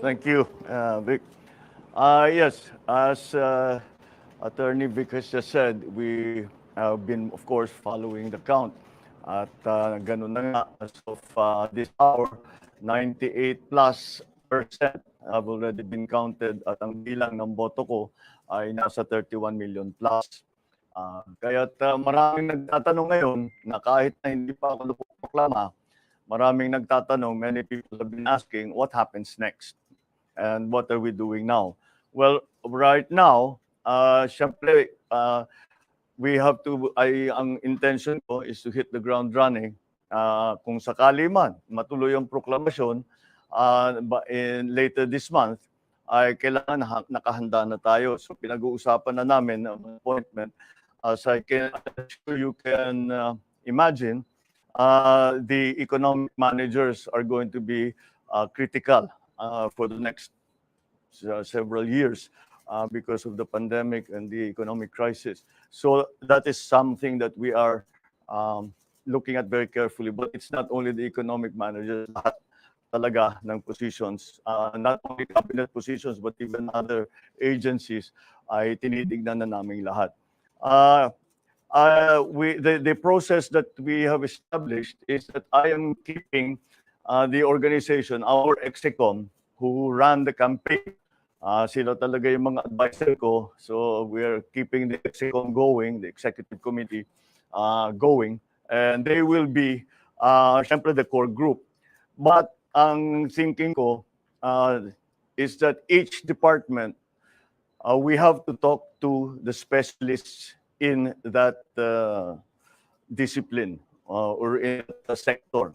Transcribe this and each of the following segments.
Thank you, Vic. Yes, as Attorney Vic has just said, we have been, of course, following the count. At ganun na nga, as of this hour, 98 plus percent have already been counted at ang bilang ng boto ko ay nasa 31 million plus. Kaya't maraming nagtatanong ngayon na kahit na hindi pa ako napoproklama, maraming nagtatanong, many people have been asking, what happens next? And what are we doing now? Well, right now, syempre, we have to, ang intention ko is to hit the ground running. Kung sakali man, matuloy ang proklamasyon in later this month, ay kailangan nakahanda na tayo. So pinag-uusapan na namin ang appointment. As I'm sure you can imagine, the economic managers are going to be critical for the next several years because of the pandemic and the economic crisis. So that is something that we are looking at very carefully. But it's not only the economic managers, lahat talaga ng positions, not only cabinet positions, but even other agencies ay tinitignan na namin lahat. The process that we have established is that I am keeping the organization, our EXECOM, who ran the campaign. Sila talaga yung mga advisor ko. So we're keeping the EXECOM going, the executive committee going. And they will be, syempre, the core group. But ang thinking ko is that each department, we have to talk to the specialists in that discipline or in the sector.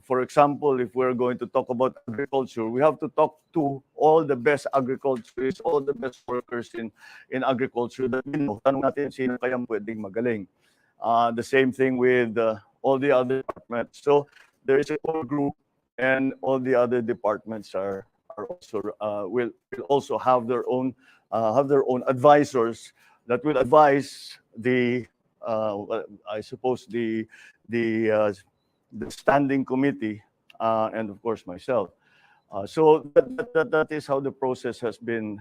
For example, if we're going to talk about agriculture, we have to talk to all the best agriculturists, all the best workers in agriculture that we know. Tanong natin sino kayang pwedeng magaling. The same thing with all the other departments. So there is a core group, and all the other departments are also will also have their own advisors that will advise the I suppose the standing committee and of course myself. So that is how the process has been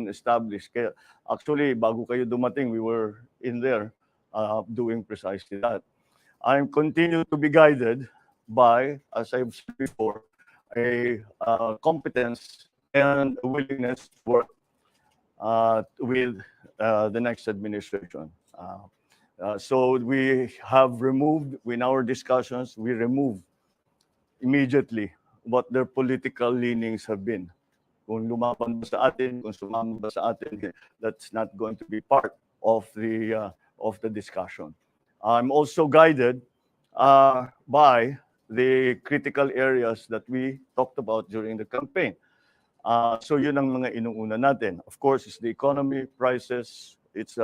established. Kaya actually, bago kayo dumating, we were in there doing precisely that. I'm continued to be guided by, as I've said before, a competence and a willingness to work with the next administration. So we have removed, in our discussions, we removed immediately what their political leanings have been. Kung lumaban ba sa atin, kung sumama ba sa atin, that's not going to be part of the discussion. I'm also guided by the critical areas that we talked about during the campaign. So yun ang mga inuuna natin. Of course, it's the economy, prices, it's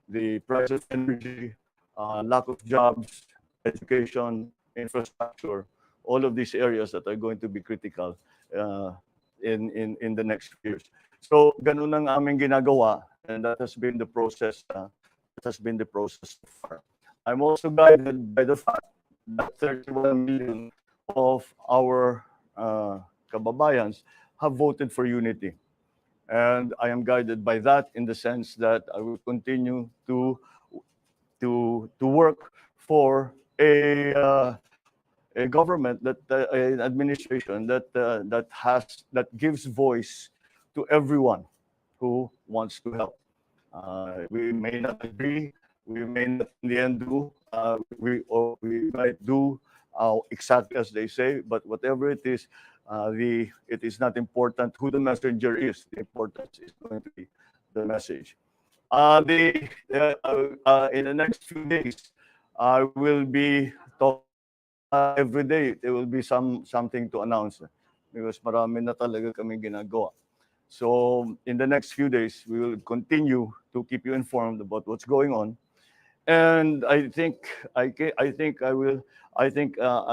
the price of energy, lack of jobs, education, infrastructure, all of these areas that are going to be critical in the next years. So ganun ang aming ginagawa, and that has been the process. So far. I'm also guided by the fact that 31 million of our kababayans have voted for unity. And I am guided by that in the sense that I will continue to work for a government an administration that gives voice to everyone who wants to help. We may not agree. We may not in the end do. We might do exactly as they say, but whatever it is, it is not important who the messenger is. The importance is going to be the message. In the next few days, I will be talking every day. There will be something to announce because marami na talaga kami ginagawa. So in the next few days, we will continue to keep you informed about what's going on. And I think I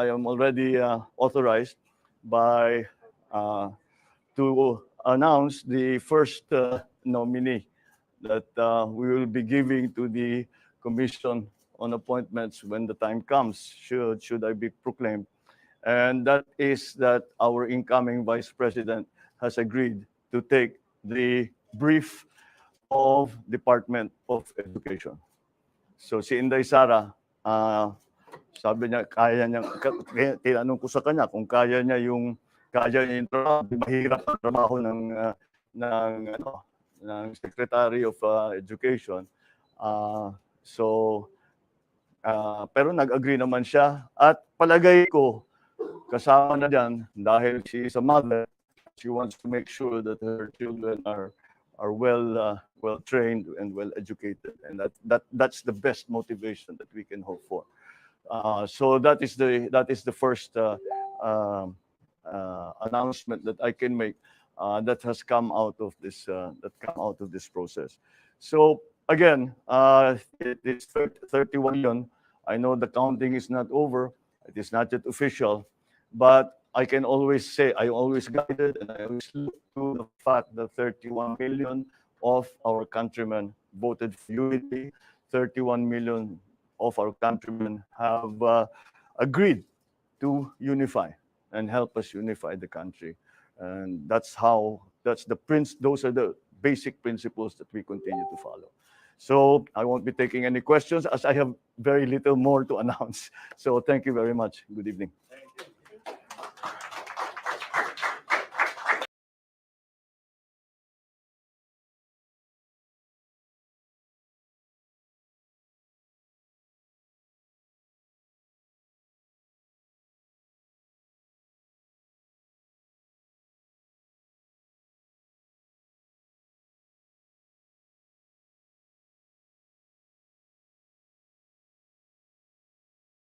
am already authorized by to announce the first nominee that we will be giving to the Commission on Appointments when the time comes, should I be proclaimed. and that is that our incoming Vice President has agreed to take the brief of Department of Education. So si Inday Sara, sabi niya kaya niya, tinanong ko sa kanya kung kaya niya yung trabaho, mahirap ang trabaho ng ano ng Secretary of Education. So pero nag-agree naman siya at palagay ko kasama na diyan dahil she is a mother, she wants to make sure that her children are well trained and well educated, and that's the best motivation that we can hope for. So that is the first announcement that I can make that has come out of this process. So again, it's 31 yun. I know the counting is not over. It is not yet official, but I can always say I always guided and I always look to the fact that 31 million of our countrymen voted for unity. 31 million of our countrymen have agreed to unify and help us unify the country. And those are the basic principles that we continue to follow. So I won't be taking any questions as I have very little more to announce. So thank you very much. Good evening.